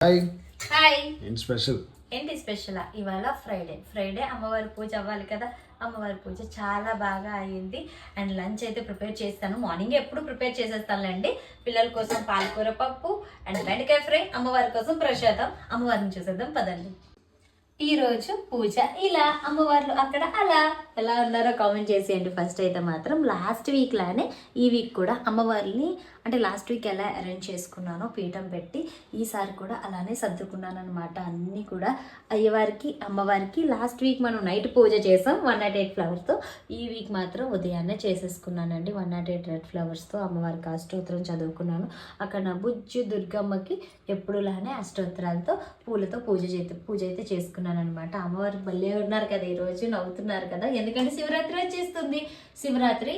Hi hi ఏంటి special? ఏంటి special? ఇవాళ ఫ్రైడే అమ్మవారి పూజ అవ్వాలి కదా. అమ్మవారి పూజ చాలా బాగా అయ్యింది. అండ్ లంచ్ అయితే ప్రిపేర్ చేస్తాను. మార్నింగ్ ఎప్పుడు ప్రిపేర్ చేసేస్తానులేండి. పిల్లల కోసం పాలకూర పప్పు అండ్ బెండకాయ ఫ్రై, అమ్మవారి కోసం ప్రసాదం. అమ్మవారిని చూసేద్దాం పదండి. ఈ రోజు పూజ ఇలా, అమ్మవార్లు అక్కడ అలా. ఎలా ఉన్నారో కామెంట్ చేసేయండి. ఫస్ట్ అయితే మాత్రం లాస్ట్ వీక్ లానే ఈ వీక్ కూడా అమ్మవారిని అంటే లాస్ట్ వీక్ ఎలా అరేంజ్ చేసుకున్నానో పీఠం పెట్టి ఈసారి కూడా అలానే సర్దుకున్నాను అనమాట. అన్నీ కూడా అయ్యవారికి అమ్మవారికి లాస్ట్ వీక్ మనం నైట్ పూజ చేసాం 108 ఫ్లవర్స్తో. ఈ వీక్ మాత్రం ఉదయాన్నే చేసేసుకున్నానండి 108 రెడ్ ఫ్లవర్స్తో అమ్మవారికి అష్టోత్తరం చదువుకున్నాను. అక్కడ నా బుజ్జి దుర్గమ్మకి ఎప్పుడులానే అష్టోత్తరాలతో పూలతో పూజ అయితే చేసుకున్నాను అనమాట. అమ్మవారు భలే ఉన్నారు కదా, ఈరోజు నవ్వుతున్నారు కదా, ఎందుకంటే శివరాత్రి వచ్చేస్తుంది. శివరాత్రి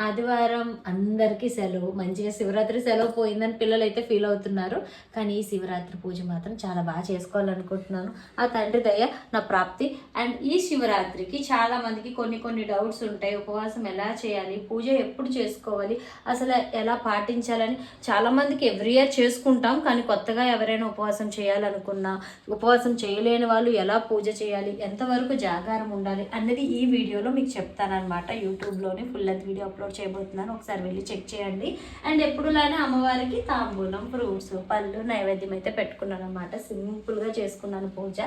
ఆదివారం అందరికీ సెలవు. మంచిగా శివరాత్రి సెలవు పోయిందని పిల్లలు అయితే ఫీల్ అవుతున్నారు. కానీ ఈ శివరాత్రి పూజ మాత్రం చాలా బాగా చేసుకోవాలనుకుంటున్నాను. ఆ తండ్రి దయ నా ప్రాప్తి. అండ్ ఈ శివరాత్రికి చాలా మందికి కొన్ని డౌట్స్ ఉంటాయి. ఉపవాసం ఎలా చేయాలి, పూజ ఎప్పుడు చేసుకోవాలి, అసలు ఎలా పాటించాలని. చాలా మందికి ఎవ్రీ ఇయర్ చేసుకుంటాం, కానీ కొత్తగా ఎవరైనా ఉపవాసం చేయాలనుకున్నా, ఉపవాసం చేయలేని వాళ్ళు ఎలా పూజ చేయాలి, ఎంతవరకు జాగారం ఉండాలి అన్నది ఈ వీడియోలో మీకు చెప్తానమాట. యూట్యూబ్లోనే ఫుల్ లెంత్ వీడియో అప్లోడ్ చేయబోతున్నాను, ఒకసారి వెళ్ళి చెక్ చేయండి. అండ్ ఎప్పుడులానే అమ్మవారికి తాంబూలం, ఫ్రూట్స్, పళ్ళు నైవేద్యం అయితే పెట్టుకున్నాను అనమాట. సింపుల్గా చేసుకున్నాను పూజ.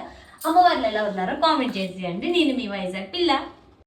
అమ్మవార్లు ఎలా ఉన్నారో కామెంట్ చేసేయండి. నేను మీ వైజాగ్ పిల్ల.